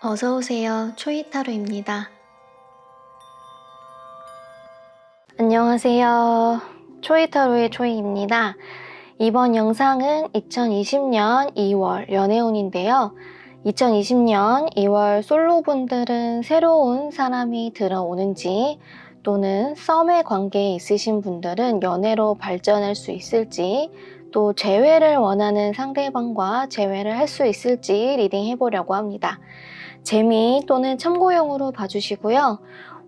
어서오세요. 초이타로입니다. 안녕하세요. 초이타로의 초이입니다. 이번 영상은 2020년 2월 연애운인데요. 2020년 2월 솔로분들은 새로운 사람이 들어오는지, 또는 썸의 관계에 있으신 분들은 연애로 발전할 수 있을지, 또 재회를 원하는 상대방과 재회를 할 수 있을지 리딩 해보려고 합니다. 재미 또는 참고용으로 봐주시고요.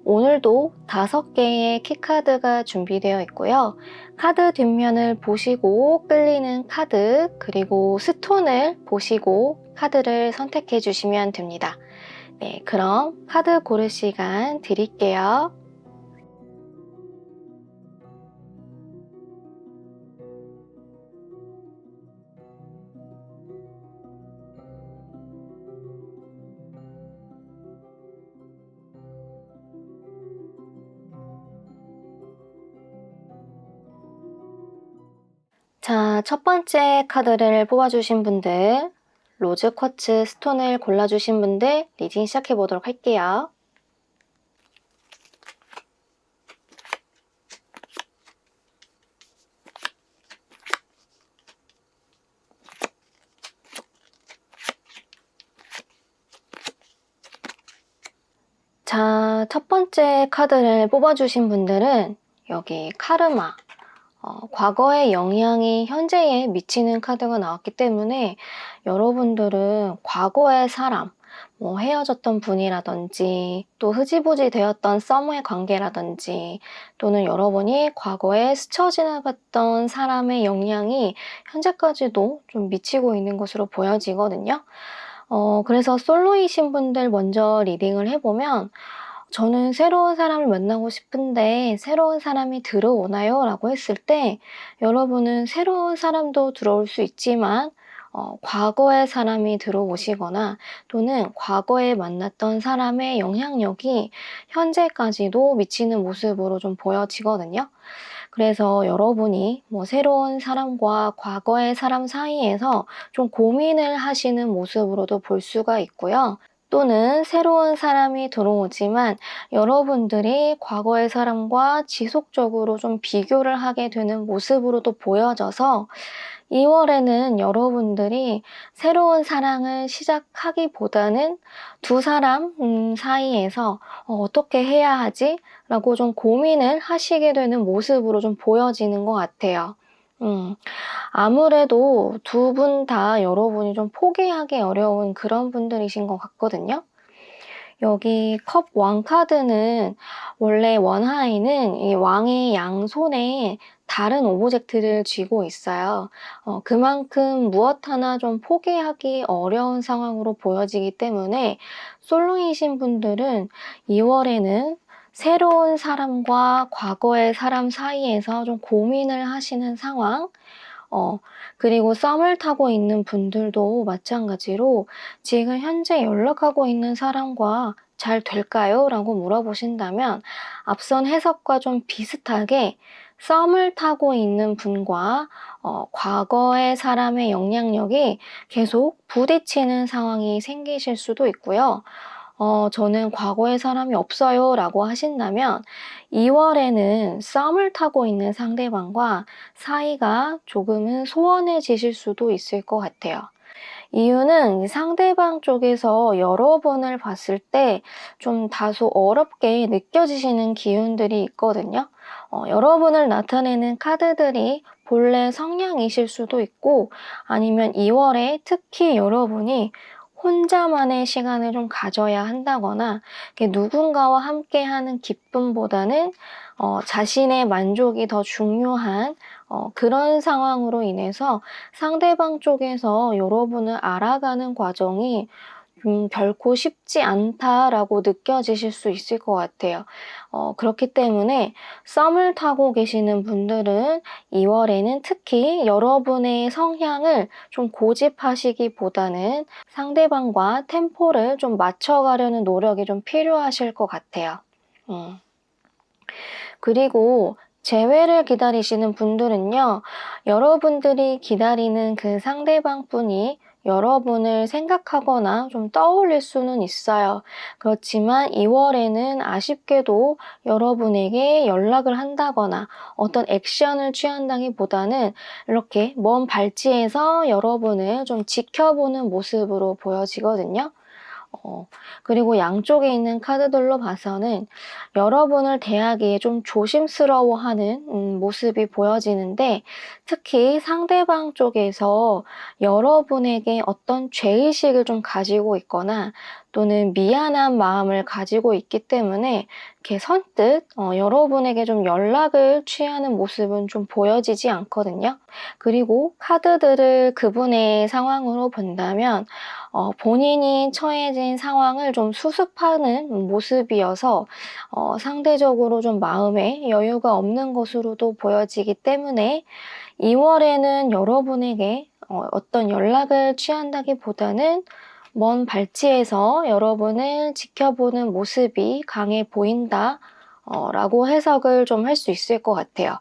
오늘도 5개의 키카드가 준비되어 있고요. 카드 뒷면을 보시고 끌리는 카드, 그리고 스톤을 보시고 카드를 선택해 주시면 됩니다. 네, 그럼 카드 고를 시간 드릴게요. 자, 첫 번째 카드를 뽑아주신 분들, 로즈 쿼츠 스톤을 골라주신 분들 리딩 시작해 보도록 할게요. 자, 첫 번째 카드를 뽑아주신 분들은 여기 카르마, 과거의 영향이 현재에 미치는 카드가 나왔기 때문에 여러분들은 과거의 사람, 헤어졌던 분이라든지 또 흐지부지 되었던 썸의 관계라든지, 또는 여러분이 과거에 스쳐 지나갔던 사람의 영향이 현재까지도 좀 미치고 있는 것으로 보여지거든요. 그래서 솔로이신 분들 먼저 리딩을 해보면, 저는 새로운 사람을 만나고 싶은데 새로운 사람이 들어오나요? 라고 했을 때, 여러분은 새로운 사람도 들어올 수 있지만 과거의 사람이 들어오시거나, 또는 과거에 만났던 사람의 영향력이 현재까지도 미치는 모습으로 좀 보여지거든요. 그래서 여러분이 새로운 사람과 과거의 사람 사이에서 좀 고민을 하시는 모습으로도 볼 수가 있고요. 또는 새로운 사람이 들어오지만 여러분들이 과거의 사람과 지속적으로 좀 비교를 하게 되는 모습으로도 보여져서, 2월에는 여러분들이 새로운 사랑을 시작하기보다는 두 사람 사이에서 어떻게 해야 하지? 라고 좀 고민을 하시게 되는 모습으로 좀 보여지는 것 같아요. 아무래도 두 분 다 여러분이 좀 포기하기 어려운 그런 분들이신 것 같거든요. 여기 컵 왕 카드는, 원래 원하인은 이 왕의 양손에 다른 오브젝트를 쥐고 있어요. 그만큼 무엇 하나 좀 포기하기 어려운 상황으로 보여지기 때문에 솔로이신 분들은 2월에는 새로운 사람과 과거의 사람 사이에서 좀 고민을 하시는 상황, 그리고 썸을 타고 있는 분들도 마찬가지로 지금 현재 연락하고 있는 사람과 잘 될까요? 라고 물어보신다면, 앞선 해석과 좀 비슷하게 썸을 타고 있는 분과 과거의 사람의 영향력이 계속 부딪히는 상황이 생기실 수도 있고요. 저는 과거의 사람이 없어요 라고 하신다면, 2월에는 썸을 타고 있는 상대방과 사이가 조금은 소원해지실 수도 있을 것 같아요. 이유는 상대방 쪽에서 여러분을 봤을 때 좀 다소 어렵게 느껴지시는 기운들이 있거든요. 여러분을 나타내는 카드들이 본래 성향이실 수도 있고, 아니면 2월에 특히 여러분이 혼자만의 시간을 좀 가져야 한다거나, 누군가와 함께하는 기쁨보다는 자신의 만족이 더 중요한 그런 상황으로 인해서 상대방 쪽에서 여러분을 알아가는 과정이 결코 쉽지 않다라고 느껴지실 수 있을 것 같아요. 그렇기 때문에 썸을 타고 계시는 분들은 2월에는 특히 여러분의 성향을 좀 고집하시기보다는 상대방과 템포를 좀 맞춰가려는 노력이 좀 필요하실 것 같아요. 그리고 재회를 기다리시는 분들은요, 여러분들이 기다리는 그 상대방 분이 여러분을 생각하거나 좀 떠올릴 수는 있어요. 그렇지만 2월에는 아쉽게도 여러분에게 연락을 한다거나 어떤 액션을 취한다기보다는 이렇게 먼 발치에서 여러분을 좀 지켜보는 모습으로 보여지거든요. 그리고 양쪽에 있는 카드들로 봐서는 여러분을 대하기에 좀 조심스러워하는 모습이 보여지는데, 특히 상대방 쪽에서 여러분에게 어떤 죄의식을 좀 가지고 있거나 또는 미안한 마음을 가지고 있기 때문에 이렇게 선뜻 여러분에게 좀 연락을 취하는 모습은 좀 보여지지 않거든요. 그리고 카드들을 그분의 상황으로 본다면 본인이 처해진 상황을 좀 수습하는 모습이어서 상대적으로 좀 마음에 여유가 없는 것으로도 보여지기 때문에 2월에는 여러분에게 어떤 연락을 취한다기보다는 먼 발치에서 여러분을 지켜보는 모습이 강해 보인다 라고 해석을 좀 할 수 있을 것 같아요.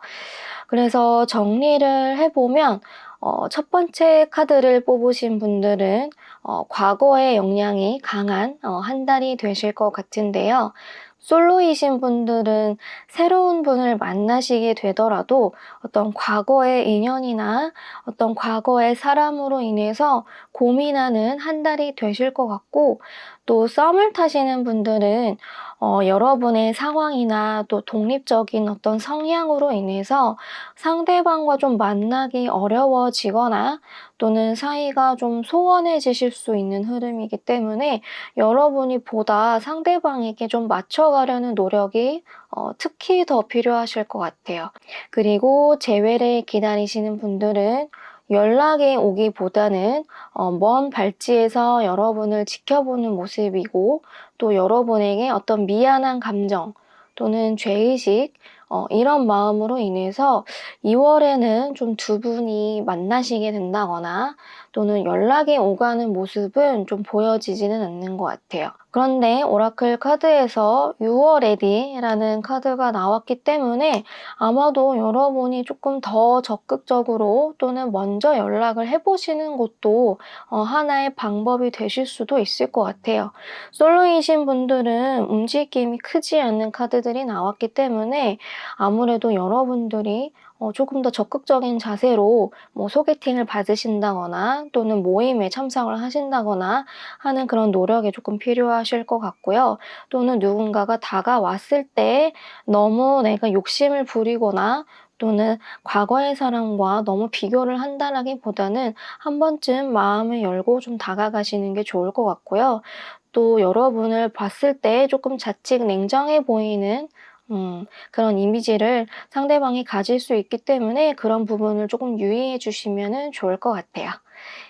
그래서 정리를 해보면 첫 번째 카드를 뽑으신 분들은 과거의 영향이 강한 한 달이 되실 것 같은데요. 솔로이신 분들은 새로운 분을 만나시게 되더라도 어떤 과거의 인연이나 어떤 과거의 사람으로 인해서 고민하는 한 달이 되실 것 같고, 또 썸을 타시는 분들은 여러분의 상황이나 또 독립적인 어떤 성향으로 인해서 상대방과 좀 만나기 어려워지거나 또는 사이가 좀 소원해지실 수 있는 흐름이기 때문에 여러분이 보다 상대방에게 좀 맞춰가려는 노력이 특히 더 필요하실 것 같아요. 그리고 재회를 기다리시는 분들은 연락이 오기보다는 먼 발치에서 여러분을 지켜보는 모습이고, 또 여러분에게 어떤 미안한 감정 또는 죄의식 이런 마음으로 인해서 2월에는 좀 두 분이 만나시게 된다거나 또는 연락이 오가는 모습은 좀 보여지지는 않는 것 같아요. 그런데 오라클 카드에서 6월 레디라는 카드가 나왔기 때문에 아마도 여러분이 조금 더 적극적으로 또는 먼저 연락을 해보시는 것도 하나의 방법이 되실 수도 있을 것 같아요. 솔로이신 분들은 움직임이 크지 않는 카드들이 나왔기 때문에 아무래도 여러분들이 조금 더 적극적인 자세로 소개팅을 받으신다거나 또는 모임에 참석을 하신다거나 하는 그런 노력이 조금 필요하실 것 같고요. 또는 누군가가 다가왔을 때 너무 내가 욕심을 부리거나 또는 과거의 사람과 너무 비교를 한다라기보다는 한 번쯤 마음을 열고 좀 다가가시는 게 좋을 것 같고요. 또 여러분을 봤을 때 조금 자칫 냉정해 보이는 그런 이미지를 상대방이 가질 수 있기 때문에 그런 부분을 조금 유의해 주시면 좋을 것 같아요.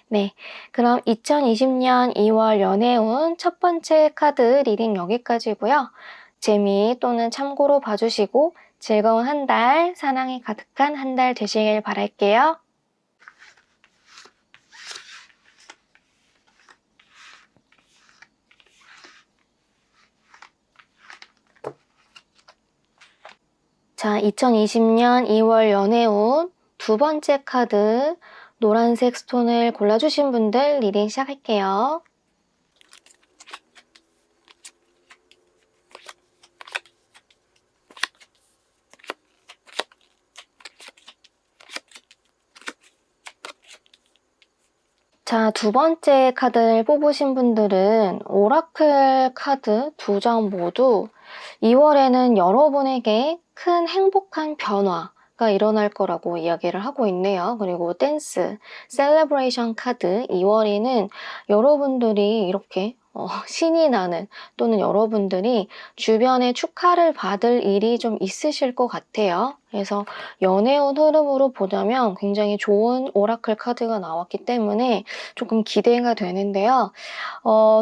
네, 그럼 2020년 2월 연애운 첫 번째 카드 리딩 여기까지고요. 재미 또는 참고로 봐주시고 즐거운 한 달, 사랑이 가득한 한 달 되시길 바랄게요. 자, 2020년 2월 연애운 두 번째 카드 노란색 스톤을 골라주신 분들 리딩 시작할게요. 자, 두 번째 카드를 뽑으신 분들은 오라클 카드 두 장 모두 2월에는 여러분에게 큰 행복한 변화가 일어날 거라고 이야기를 하고 있네요. 그리고 댄스, 셀레브레이션 카드 2월에는 여러분들이 이렇게 신이 나는 또는 여러분들이 주변에 축하를 받을 일이 좀 있으실 것 같아요. 그래서 연애운 흐름으로 보자면 굉장히 좋은 오라클 카드가 나왔기 때문에 조금 기대가 되는데요.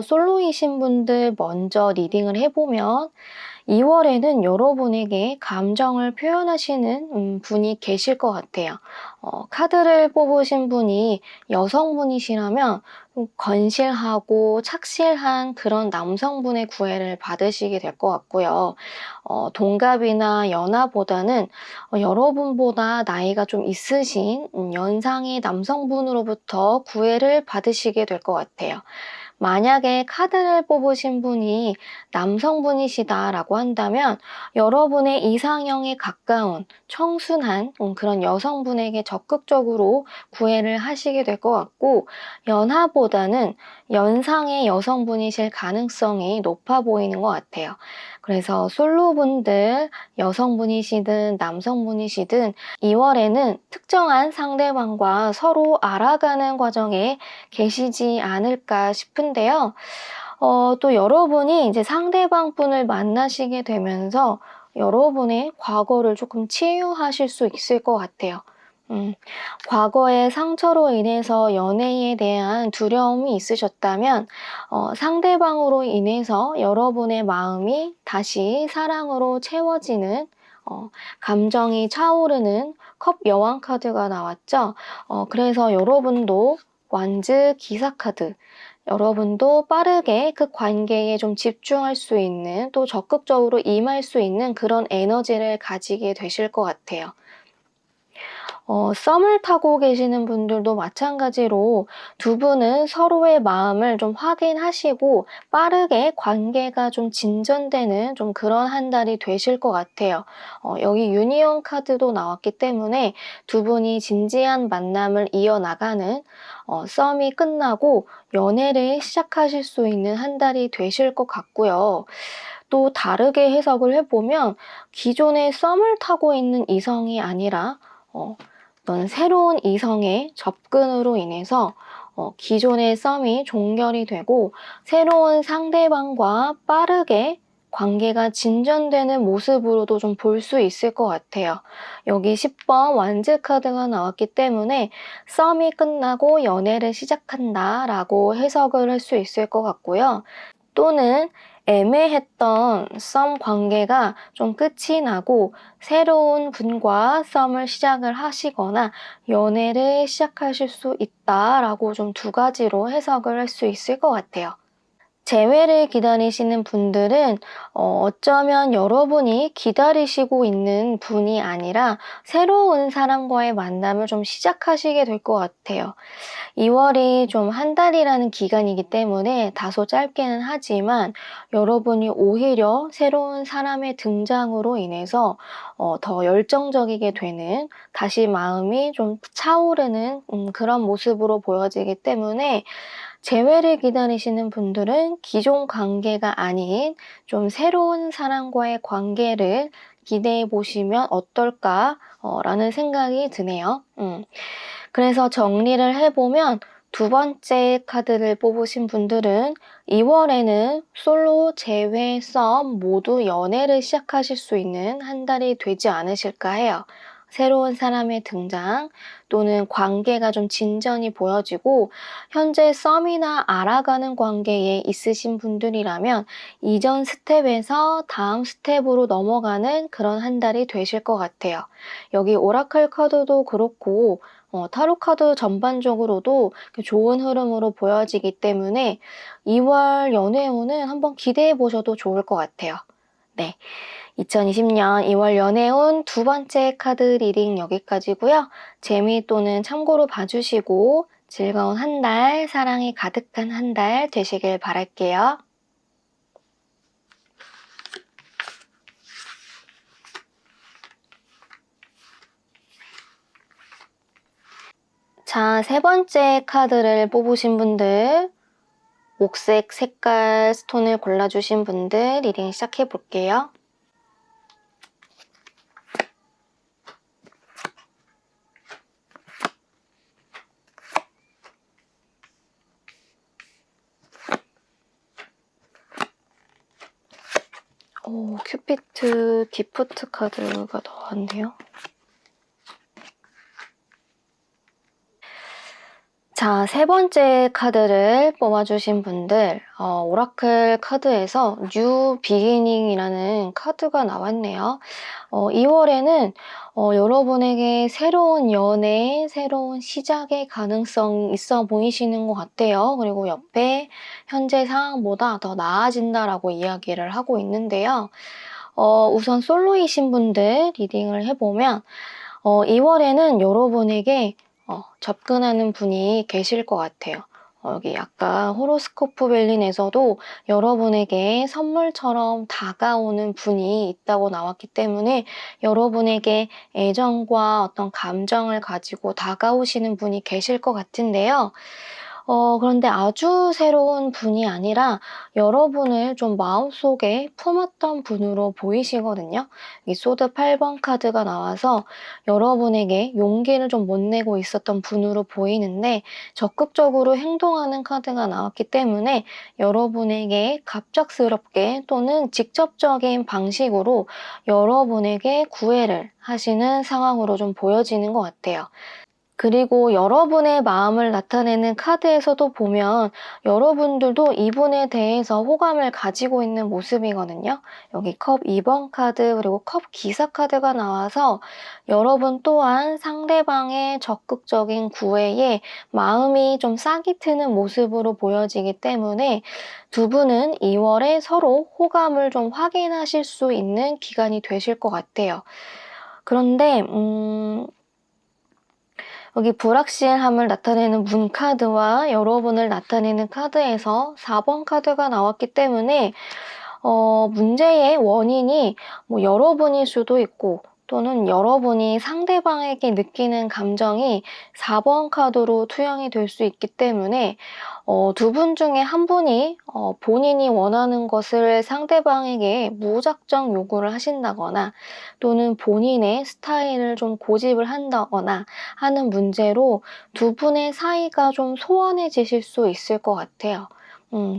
솔로이신 분들 먼저 리딩을 해보면 2월에는 여러분에게 감정을 표현하시는 분이 계실 것 같아요. 카드를 뽑으신 분이 여성분이시라면 건실하고 착실한 그런 남성분의 구애를 받으시게 될 것 같고요. 동갑이나 연하보다는 여러분보다 나이가 좀 있으신 연상의 남성분으로부터 구애를 받으시게 될 것 같아요. 만약에 카드를 뽑으신 분이 남성분이시다라고 한다면 여러분의 이상형에 가까운 청순한 그런 여성분에게 적극적으로 구애를 하시게 될 것 같고, 연하보다는 연상의 여성분이실 가능성이 높아 보이는 것 같아요. 그래서 솔로분들, 여성분이시든 남성분이시든 2월에는 특정한 상대방과 서로 알아가는 과정에 계시지 않을까 싶은데요. 또 여러분이 이제 상대방 분을 만나시게 되면서 여러분의 과거를 조금 치유하실 수 있을 것 같아요. 과거의 상처로 인해서 연애에 대한 두려움이 있으셨다면 상대방으로 인해서 여러분의 마음이 다시 사랑으로 채워지는, 감정이 차오르는 컵 여왕 카드가 나왔죠. 그래서 여러분도 완즈 기사 카드, 여러분도 빠르게 그 관계에 좀 집중할 수 있는, 또 적극적으로 임할 수 있는 그런 에너지를 가지게 되실 것 같아요. 썸을 타고 계시는 분들도 마찬가지로 두 분은 서로의 마음을 좀 확인하시고 빠르게 관계가 좀 진전되는 좀 그런 한 달이 되실 것 같아요. 여기 유니온 카드도 나왔기 때문에 두 분이 진지한 만남을 이어나가는, 썸이 끝나고 연애를 시작하실 수 있는 한 달이 되실 것 같고요. 또 다르게 해석을 해보면 기존에 썸을 타고 있는 이성이 아니라 어떤 새로운 이성의 접근으로 인해서 기존의 썸이 종결이 되고 새로운 상대방과 빠르게 관계가 진전되는 모습으로도 좀 볼 수 있을 것 같아요. 여기 10번 완즈 카드가 나왔기 때문에 썸이 끝나고 연애를 시작한다 라고 해석을 할 수 있을 것 같고요. 또는 애매했던 썸 관계가 좀 끝이 나고 새로운 분과 썸을 시작을 하시거나 연애를 시작하실 수 있다라고 좀 두 가지로 해석을 할 수 있을 것 같아요. 재회를 기다리시는 분들은 어쩌면 여러분이 기다리시고 있는 분이 아니라 새로운 사람과의 만남을 좀 시작하시게 될 것 같아요. 2월이 좀 한 달이라는 기간이기 때문에 다소 짧게는 하지만 여러분이 오히려 새로운 사람의 등장으로 인해서 더 열정적이게 되는, 다시 마음이 좀 차오르는 그런 모습으로 보여지기 때문에 재회를 기다리시는 분들은 기존 관계가 아닌 좀 새로운 사람과의 관계를 기대해 보시면 어떨까 라는 생각이 드네요. 그래서 정리를 해보면 두 번째 카드를 뽑으신 분들은 2월에는 솔로, 재회, 썸 모두 연애를 시작하실 수 있는 한 달이 되지 않으실까 해요. 새로운 사람의 등장 또는 관계가 좀 진전이 보여지고 현재 썸이나 알아가는 관계에 있으신 분들이라면 이전 스텝에서 다음 스텝으로 넘어가는 그런 한 달이 되실 것 같아요. 여기 오라클 카드도 그렇고 타로 카드 전반적으로도 좋은 흐름으로 보여지기 때문에 2월 연애운은 한번 기대해 보셔도 좋을 것 같아요. 네. 2020년 2월 연애운 두 번째 카드 리딩 여기까지고요. 재미 또는 참고로 봐주시고 즐거운 한 달, 사랑이 가득한 한 달 되시길 바랄게요. 자, 세 번째 카드를 뽑으신 분들, 옥색 색깔 스톤을 골라주신 분들 리딩 시작해 볼게요. 오, 큐피트 기프트 카드가 나왔네요. 자, 세 번째 카드를 뽑아주신 분들, 오라클 카드에서 뉴 비기닝이라는 카드가 나왔네요. 2월에는 여러분에게 새로운 연애, 새로운 시작의 가능성이 있어 보이시는 것 같아요. 그리고 옆에 현재 상황보다 더 나아진다라고 이야기를 하고 있는데요. 우선 솔로이신 분들 리딩을 해보면 2월에는 여러분에게 접근하는 분이 계실 것 같아요. 여기 약간 호로스코프 벨린에서도 여러분에게 선물처럼 다가오는 분이 있다고 나왔기 때문에 여러분에게 애정과 어떤 감정을 가지고 다가오시는 분이 계실 것 같은데요. 그런데 아주 새로운 분이 아니라 여러분을 좀 마음속에 품었던 분으로 보이시거든요. 이 소드 8번 카드가 나와서 여러분에게 용기를 좀 못 내고 있었던 분으로 보이는데 적극적으로 행동하는 카드가 나왔기 때문에 여러분에게 갑작스럽게 또는 직접적인 방식으로 여러분에게 구애를 하시는 상황으로 좀 보여지는 것 같아요. 그리고 여러분의 마음을 나타내는 카드에서도 보면 여러분들도 이분에 대해서 호감을 가지고 있는 모습이거든요. 여기 컵 2번 카드 그리고 컵 기사 카드가 나와서 여러분 또한 상대방의 적극적인 구애에 마음이 좀 싹이 트는 모습으로 보여지기 때문에 두 분은 2월에 서로 호감을 좀 확인하실 수 있는 기간이 되실 것 같아요. 그런데 여기 불확실함을 나타내는 문 카드와 여러분을 나타내는 카드에서 4번 카드가 나왔기 때문에 문제의 원인이 뭐 여러분일 수도 있고 또는 여러분이 상대방에게 느끼는 감정이 4번 카드로 투영이 될 수 있기 때문에 두 분 중에 한 분이 본인이 원하는 것을 상대방에게 무작정 요구를 하신다거나 또는 본인의 스타일을 좀 고집을 한다거나 하는 문제로 두 분의 사이가 좀 소원해지실 수 있을 것 같아요.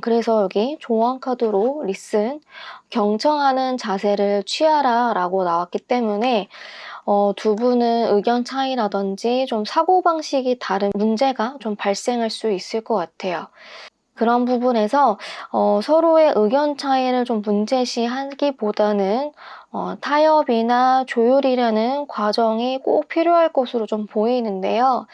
그래서 여기 조언 카드로 리슨, 경청하는 자세를 취하라 라고 나왔기 때문에 두 분은 의견 차이라든지 좀 사고방식이 다른 문제가 좀 발생할 수 있을 것 같아요. 그런 부분에서 서로의 의견 차이를 좀 문제시하기보다는 타협이나 조율이라는 과정이 꼭 필요할 것으로 좀 보이는데요.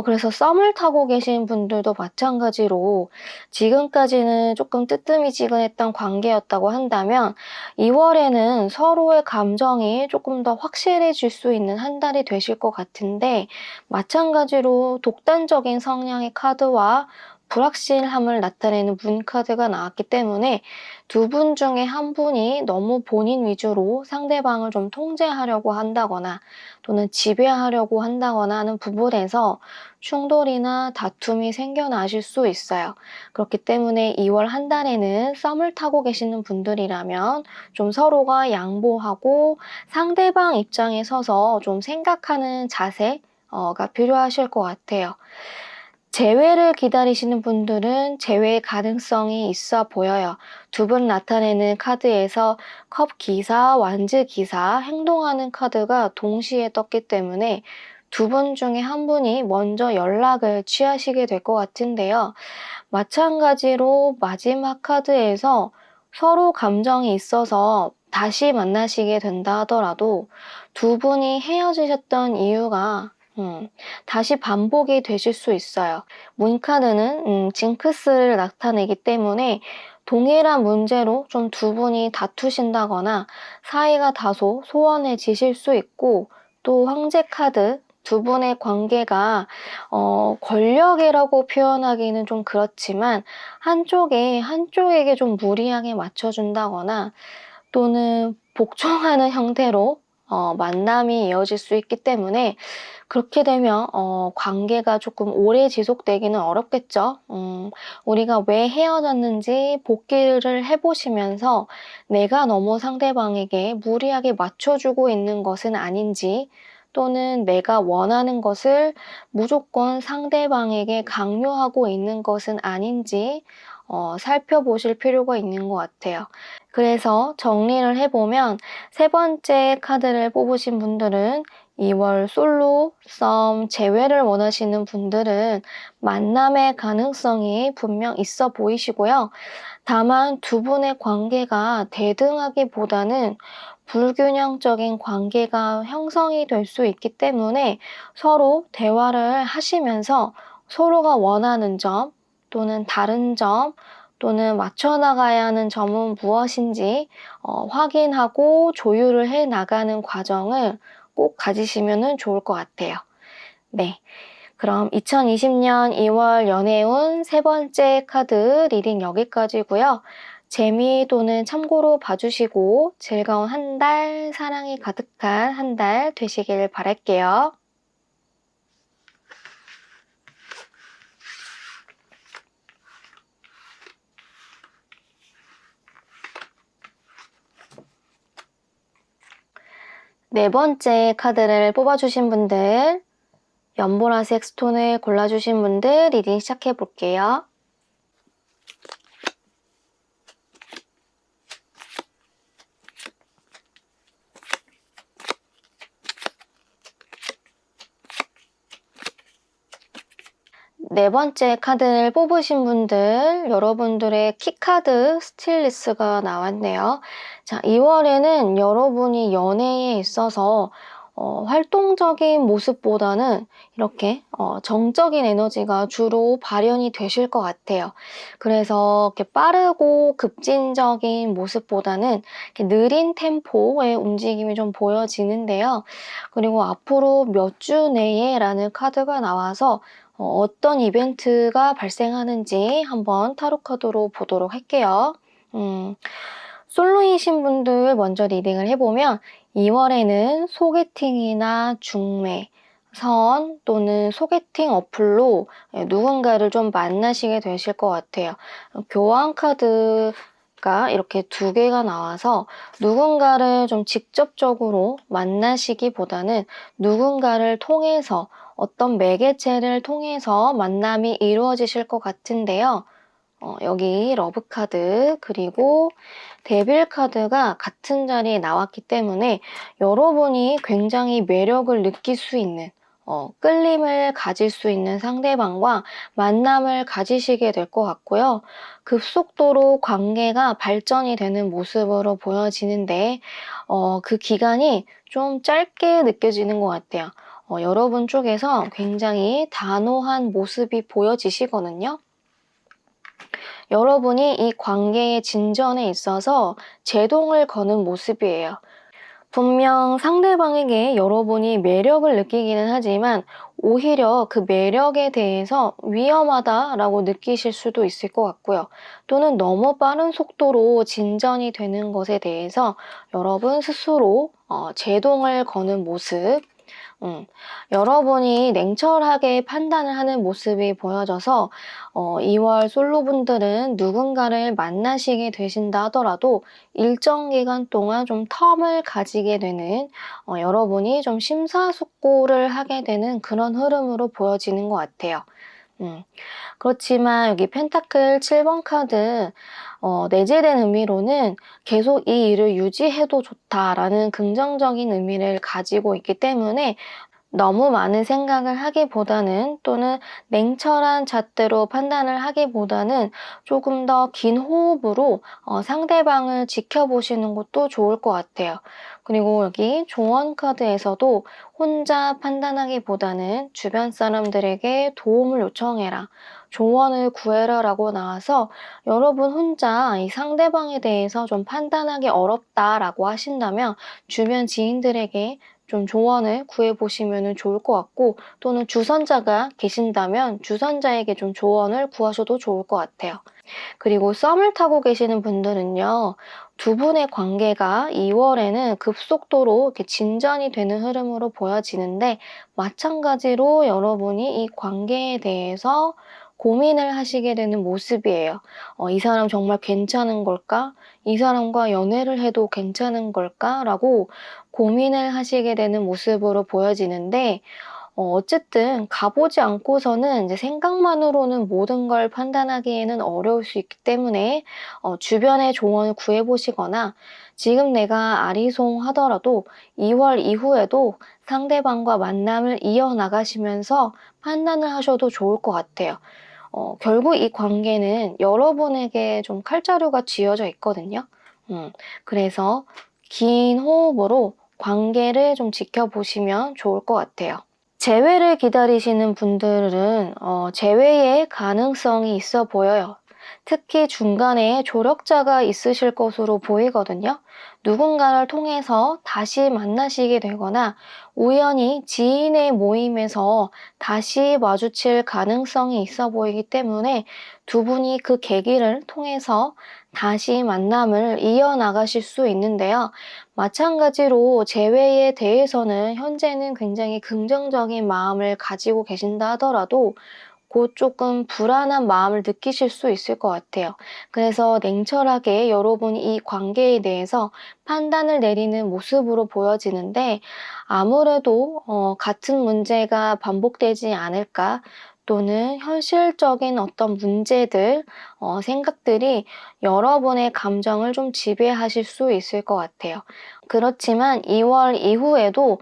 그래서 썸을 타고 계신 분들도 마찬가지로 지금까지는 조금 뜨뜨미지근했던 관계였다고 한다면 2월에는 서로의 감정이 조금 더 확실해질 수 있는 한 달이 되실 것 같은데 마찬가지로 독단적인 성향의 카드와 불확실함을 나타내는 문 카드가 나왔기 때문에 두 분 중에 한 분이 너무 본인 위주로 상대방을 좀 통제하려고 한다거나 또는 지배하려고 한다거나 하는 부분에서 충돌이나 다툼이 생겨나실 수 있어요. 그렇기 때문에 2월 한 달에는 썸을 타고 계시는 분들이라면 좀 서로가 양보하고 상대방 입장에 서서 좀 생각하는 자세가 필요하실 것 같아요. 재회를 기다리시는 분들은 재회 가능성이 있어 보여요. 두 분 나타내는 카드에서 컵 기사, 완즈 기사, 행동하는 카드가 동시에 떴기 때문에 두 분 중에 한 분이 먼저 연락을 취하시게 될 것 같은데요. 마찬가지로 마지막 카드에서 서로 감정이 있어서 다시 만나시게 된다 하더라도 두 분이 헤어지셨던 이유가 다시 반복이 되실 수 있어요. 문카드는 징크스를 나타내기 때문에 동일한 문제로 좀 두 분이 다투신다거나 사이가 다소 소원해지실 수 있고 또 황제 카드 두 분의 관계가 권력이라고 표현하기는 좀 그렇지만 한쪽에게 좀 무리하게 맞춰준다거나 또는 복종하는 형태로 만남이 이어질 수 있기 때문에 그렇게 되면 관계가 조금 오래 지속되기는 어렵겠죠. 우리가 왜 헤어졌는지 복기를 해보시면서 내가 너무 상대방에게 무리하게 맞춰주고 있는 것은 아닌지 또는 내가 원하는 것을 무조건 상대방에게 강요하고 있는 것은 아닌지 살펴보실 필요가 있는 것 같아요. 그래서 정리를 해보면 세 번째 카드를 뽑으신 분들은 2월 솔로, 썸, 재회를 원하시는 분들은 만남의 가능성이 분명 있어 보이시고요. 다만 두 분의 관계가 대등하기보다는 불균형적인 관계가 형성이 될 수 있기 때문에 서로 대화를 하시면서 서로가 원하는 점 또는 다른 점 또는 맞춰 나가야 하는 점은 무엇인지 확인하고 조율을 해 나가는 과정을 꼭 가지시면 좋을 것 같아요. 네. 그럼 2020년 2월 연애운 세 번째 카드 리딩 여기까지고요. 재미 또는 참고로 봐주시고 즐거운 한 달, 사랑이 가득한 한 달 되시길 바랄게요. 네 번째 카드를 뽑아주신 분들, 연보라색 스톤을 골라주신 분들 리딩 시작해 볼게요. 네 번째 카드를 뽑으신 분들, 여러분들의 키카드 스틸리스가 나왔네요. 자, 2월에는 여러분이 연애에 있어서 활동적인 모습보다는 이렇게 정적인 에너지가 주로 발현이 되실 것 같아요. 그래서 이렇게 빠르고 급진적인 모습보다는 이렇게 느린 템포의 움직임이 좀 보여지는데요. 그리고 앞으로 몇 주 내에라는 카드가 나와서 어떤 이벤트가 발생하는지 한번 타로 카드로 보도록 할게요. 솔로이신 분들 먼저 리딩을 해보면 2월에는 소개팅이나 중매, 선 또는 소개팅 어플로 누군가를 좀 만나시게 되실 것 같아요. 교환 카드가 이렇게 두 개가 나와서 누군가를 좀 직접적으로 만나시기보다는 누군가를 통해서 어떤 매개체를 통해서 만남이 이루어지실 것 같은데요. 여기 러브 카드 그리고 데빌 카드가 같은 자리에 나왔기 때문에 여러분이 굉장히 매력을 느낄 수 있는 끌림을 가질 수 있는 상대방과 만남을 가지시게 될 것 같고요. 급속도로 관계가 발전이 되는 모습으로 보여지는데 그 기간이 좀 짧게 느껴지는 것 같아요. 여러분 쪽에서 굉장히 단호한 모습이 보여지시거든요. 여러분이 이 관계의 진전에 있어서 제동을 거는 모습이에요. 분명 상대방에게 여러분이 매력을 느끼기는 하지만 오히려 그 매력에 대해서 위험하다라고 느끼실 수도 있을 것 같고요. 또는 너무 빠른 속도로 진전이 되는 것에 대해서 여러분 스스로 제동을 거는 모습, 여러분이 냉철하게 판단을 하는 모습이 보여져서 2월 솔로분들은 누군가를 만나시게 되신다 하더라도 일정 기간 동안 좀 텀을 가지게 되는 여러분이 좀 심사숙고를 하게 되는 그런 흐름으로 보여지는 것 같아요. 그렇지만 여기 펜타클 7번 카드 내재된 의미로는 계속 이 일을 유지해도 좋다라는 긍정적인 의미를 가지고 있기 때문에 너무 많은 생각을 하기보다는 또는 냉철한 잣대로 판단을 하기보다는 조금 더 긴 호흡으로 상대방을 지켜보시는 것도 좋을 것 같아요. 그리고 여기 조언 카드에서도 혼자 판단하기보다는 주변 사람들에게 도움을 요청해라. 조언을 구해라 라고 나와서 여러분 혼자 이 상대방에 대해서 좀 판단하기 어렵다라고 하신다면 주변 지인들에게 좀 조언을 구해보시면 좋을 것 같고 또는 주선자가 계신다면 주선자에게 좀 조언을 구하셔도 좋을 것 같아요. 그리고 썸을 타고 계시는 분들은요. 두 분의 관계가 2월에는 급속도로 이렇게 진전이 되는 흐름으로 보여지는데 마찬가지로 여러분이 이 관계에 대해서 고민을 하시게 되는 모습이에요. 이 사람 정말 괜찮은 걸까? 이 사람과 연애를 해도 괜찮은 걸까? 라고 고민을 하시게 되는 모습으로 보여지는데 어쨌든 가보지 않고서는 이제 생각만으로는 모든 걸 판단하기에는 어려울 수 있기 때문에 주변의 조언을 구해보시거나 지금 내가 아리송하더라도 2월 이후에도 상대방과 만남을 이어나가시면서 판단을 하셔도 좋을 것 같아요. 결국 이 관계는 여러분에게 좀 칼자루가 쥐어져 있거든요. 그래서 긴 호흡으로 관계를 좀 지켜보시면 좋을 것 같아요. 재회를 기다리시는 분들은 재회의 가능성이 있어 보여요. 특히 중간에 조력자가 있으실 것으로 보이거든요. 누군가를 통해서 다시 만나시게 되거나 우연히 지인의 모임에서 다시 마주칠 가능성이 있어 보이기 때문에 두 분이 그 계기를 통해서 다시 만남을 이어나가실 수 있는데요. 마찬가지로 재회에 대해서는 현재는 굉장히 긍정적인 마음을 가지고 계신다 하더라도 곧 조금 불안한 마음을 느끼실 수 있을 것 같아요. 그래서 냉철하게 여러분이 이 관계에 대해서 판단을 내리는 모습으로 보여지는데 아무래도 같은 문제가 반복되지 않을까 또는 현실적인 어떤 문제들, 생각들이 여러분의 감정을 좀 지배하실 수 있을 것 같아요. 그렇지만 2월 이후에도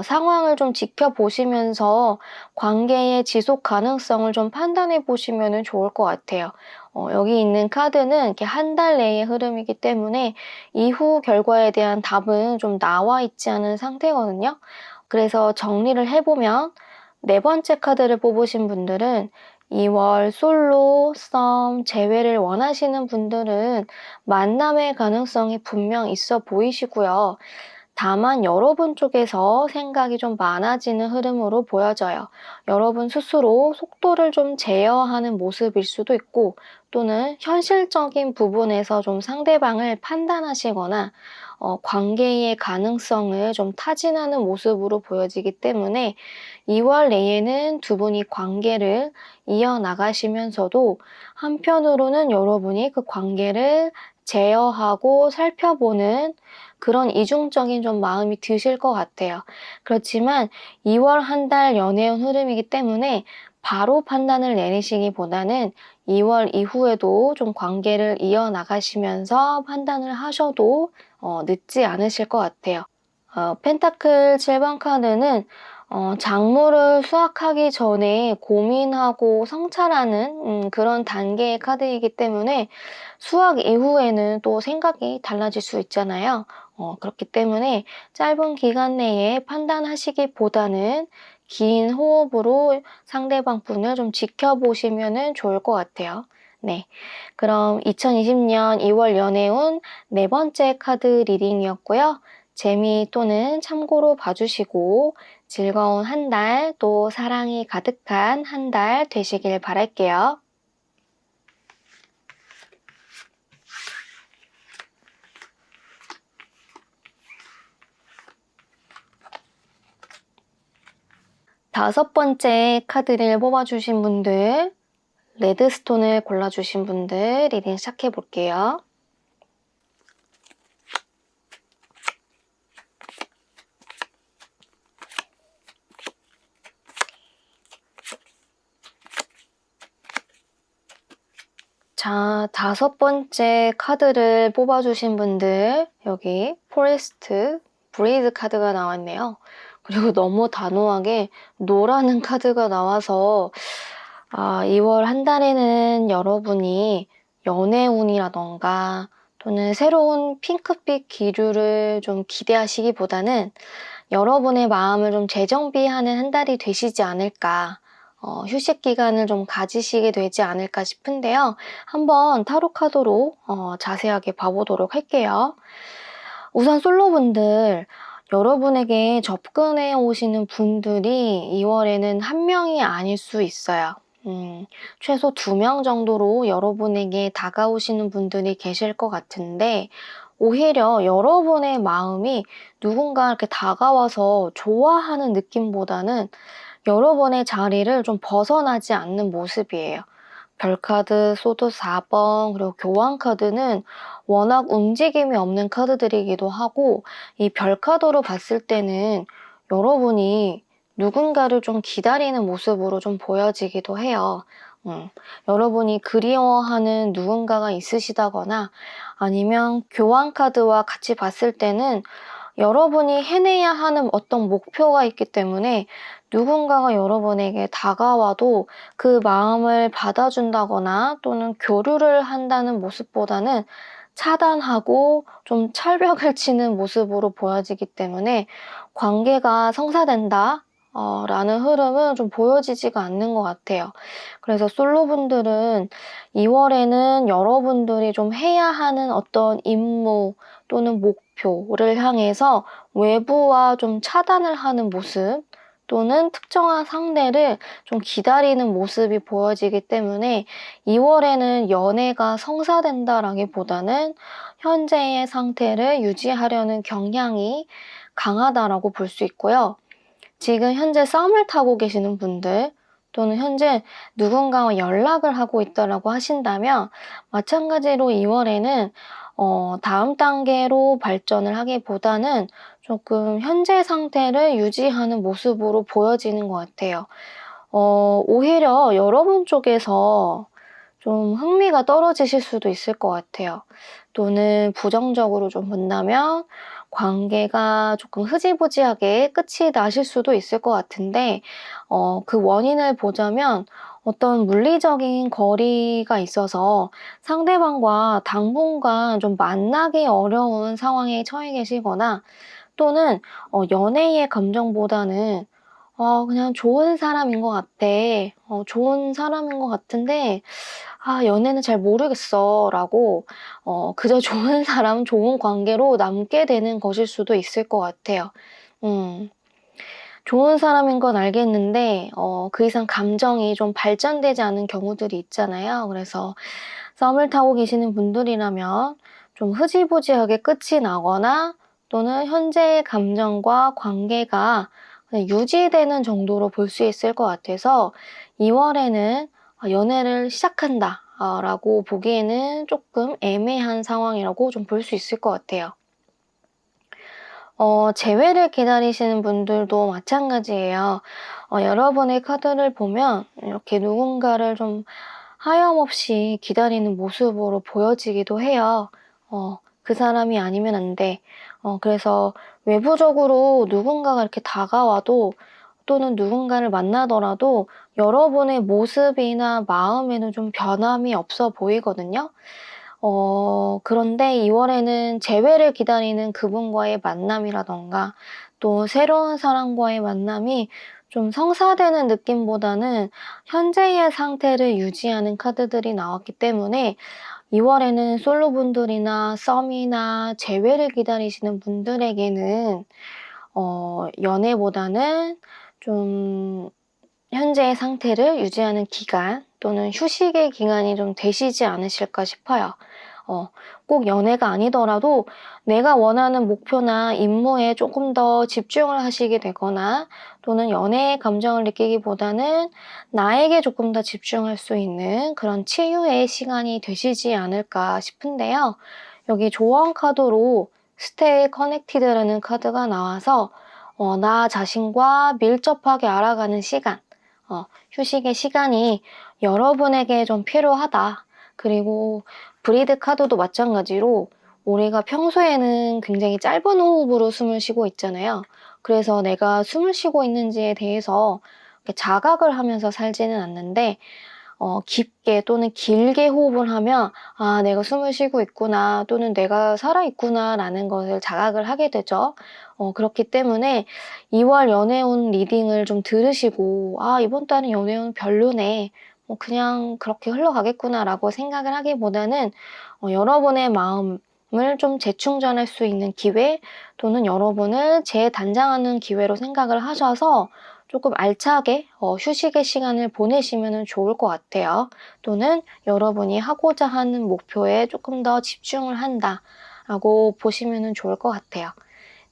상황을 좀 지켜보시면서 관계의 지속 가능성을 좀 판단해 보시면 좋을 것 같아요. 여기 있는 카드는 이렇게 한 달 내의 흐름이기 때문에 이후 결과에 대한 답은 좀 나와 있지 않은 상태거든요. 그래서 정리를 해보면 네 번째 카드를 뽑으신 분들은 2월 솔로, 썸, 재회를 원하시는 분들은 만남의 가능성이 분명 있어 보이시고요. 다만 여러분 쪽에서 생각이 좀 많아지는 흐름으로 보여져요. 여러분 스스로 속도를 좀 제어하는 모습일 수도 있고 또는 현실적인 부분에서 좀 상대방을 판단하시거나 관계의 가능성을 좀 타진하는 모습으로 보여지기 때문에 2월 내에는 두 분이 관계를 이어나가시면서도 한편으로는 여러분이 그 관계를 제어하고 살펴보는 그런 이중적인 좀 마음이 드실 것 같아요. 그렇지만 2월 한 달 연애운 흐름이기 때문에 바로 판단을 내리시기보다는 2월 이후에도 좀 관계를 이어나가시면서 판단을 하셔도 늦지 않으실 것 같아요. 펜타클 7번 카드는 작물을 수확하기 전에 고민하고 성찰하는 그런 단계의 카드이기 때문에 수확 이후에는 또 생각이 달라질 수 있잖아요. 그렇기 때문에 짧은 기간 내에 판단하시기보다는 긴 호흡으로 상대방 분을 좀 지켜보시면 좋을 것 같아요. 네, 그럼 2020년 2월 연애운 네 번째 카드 리딩이었고요. 재미 또는 참고로 봐주시고 즐거운 한 달, 또 사랑이 가득한 한 달 되시길 바랄게요. 다섯 번째 카드를 뽑아주신 분들, 레드스톤을 골라주신 분들 리딩 시작해 볼게요. 자, 다섯 번째 카드를 뽑아주신 분들, 여기 포레스트, 브레이드 카드가 나왔네요. 그리고 너무 단호하게 노라는 카드가 나와서 2월 한 달에는 여러분이 연애운이라던가 또는 새로운 핑크빛 기류를 좀 기대하시기보다는 여러분의 마음을 좀 재정비하는 한 달이 되시지 않을까, 휴식 기간을 좀 가지시게 되지 않을까 싶은데요. 한번 타로 카드로 자세하게 봐보도록 할게요. 우선 솔로분들, 여러분에게 접근해 오시는 분들이 2월에는 한 명이 아닐 수 있어요. 최소 2명 정도로 여러분에게 다가오시는 분들이 계실 것 같은데 오히려 여러분의 마음이 누군가 이렇게 다가와서 좋아하는 느낌보다는 여러분의 자리를 좀 벗어나지 않는 모습이에요. 별카드, 소드 4번, 그리고 교환카드는 워낙 움직임이 없는 카드들이기도 하고 이 별카드로 봤을 때는 여러분이 누군가를 좀 기다리는 모습으로 좀 보여지기도 해요. 여러분이 그리워하는 누군가가 있으시다거나 아니면 교환 카드와 같이 봤을 때는 여러분이 해내야 하는 어떤 목표가 있기 때문에 누군가가 여러분에게 다가와도 그 마음을 받아준다거나 또는 교류를 한다는 모습보다는 차단하고 좀 철벽을 치는 모습으로 보여지기 때문에 관계가 성사된다 라는 흐름은 좀 보여지지가 않는 것 같아요. 그래서 솔로분들은 2월에는 여러분들이 좀 해야 하는 어떤 임무 또는 목표를 향해서 외부와 좀 차단을 하는 모습 또는 특정한 상대를 좀 기다리는 모습이 보여지기 때문에 2월에는 연애가 성사된다라기보다는 현재의 상태를 유지하려는 경향이 강하다라고 볼 수 있고요. 지금 현재 썸을 타고 계시는 분들 또는 현재 누군가와 연락을 하고 있다라고 하신다면 마찬가지로 2월에는 다음 단계로 발전을 하기보다는 조금 현재 상태를 유지하는 모습으로 보여지는 것 같아요. 오히려 여러분 쪽에서 좀 흥미가 떨어지실 수도 있을 것 같아요. 또는 부정적으로 좀 본다면 관계가 조금 흐지부지하게 끝이 나실 수도 있을 것 같은데 그 원인을 보자면 어떤 물리적인 거리가 있어서 상대방과 당분간 좀 만나기 어려운 상황에 처해 계시거나 또는 연애의 감정보다는 그냥 좋은 사람인 것 같아. 좋은 사람인 것 같은데 연애는 잘 모르겠어 라고 그저 좋은 사람, 좋은 관계로 남게 되는 것일 수도 있을 것 같아요. 좋은 사람인 건 알겠는데 그 이상 감정이 좀 발전되지 않은 경우들이 있잖아요. 그래서 썸을 타고 계시는 분들이라면 좀 흐지부지하게 끝이 나거나 또는 현재의 감정과 관계가 그냥 유지되는 정도로 볼 수 있을 것 같아서 2월에는 연애를 시작한다 라고 보기에는 조금 애매한 상황이라고 좀 볼 수 있을 것 같아요. 재회를 기다리시는 분들도 마찬가지예요. 여러분의 카드를 보면 이렇게 누군가를 좀 하염없이 기다리는 모습으로 보여지기도 해요. 그 사람이 아니면 안 돼. 그래서 외부적으로 누군가가 이렇게 다가와도 또는 누군가를 만나더라도 여러분의 모습이나 마음에는 좀 변함이 없어 보이거든요. 그런데 2월에는 재회를 기다리는 그분과의 만남이라던가 또 새로운 사람과의 만남이 좀 성사되는 느낌보다는 현재의 상태를 유지하는 카드들이 나왔기 때문에 2월에는 솔로분들이나 썸이나 재회를 기다리시는 분들에게는 연애보다는 좀 현재의 상태를 유지하는 기간 또는 휴식의 기간이 좀 되시지 않으실까 싶어요. 꼭 연애가 아니더라도 내가 원하는 목표나 임무에 조금 더 집중을 하시게 되거나 또는 연애의 감정을 느끼기보다는 나에게 조금 더 집중할 수 있는 그런 치유의 시간이 되시지 않을까 싶은데요. 여기 조언 카드로 Stay Connected라는 카드가 나와서 나 자신과 밀접하게 알아가는 시간, 휴식의 시간이 여러분에게 좀 필요하다. 그리고 브리드 카드도 마찬가지로 우리가 평소에는 굉장히 짧은 호흡으로 숨을 쉬고 있잖아요. 그래서 내가 숨을 쉬고 있는지에 대해서 자각을 하면서 살지는 않는데 깊게 또는 길게 호흡을 하면 내가 숨을 쉬고 있구나 또는 내가 살아있구나 라는 것을 자각을 하게 되죠. 그렇기 때문에 2월 연애운 리딩을 좀 들으시고 이번 달은 연애운 별로네 그냥 그렇게 흘러가겠구나 라고 생각을 하기보다는 여러분의 마음을 좀 재충전할 수 있는 기회 또는 여러분을 재단장하는 기회로 생각을 하셔서 조금 알차게 휴식의 시간을 보내시면 좋을 것 같아요. 또는 여러분이 하고자 하는 목표에 조금 더 집중을 한다 라고 보시면 좋을 것 같아요.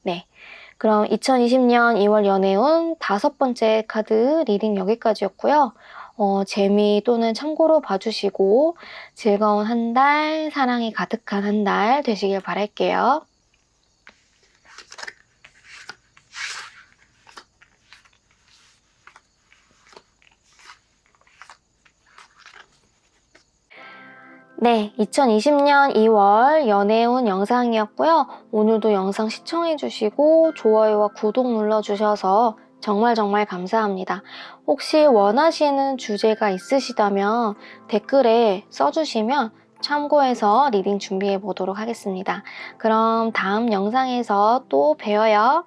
네, 그럼 2020년 2월 연애운 5번째 카드 리딩 여기까지였고요. 재미 또는 참고로 봐주시고 즐거운 한 달, 사랑이 가득한 한 달 되시길 바랄게요. 네, 2020년 2월 연애운 영상이었고요. 오늘도 영상 시청해주시고 좋아요와 구독 눌러주셔서 정말 감사합니다. 혹시 원하시는 주제가 있으시다면 댓글에 써주시면 참고해서 리딩 준비해 보도록 하겠습니다. 그럼 다음 영상에서 또 봬요.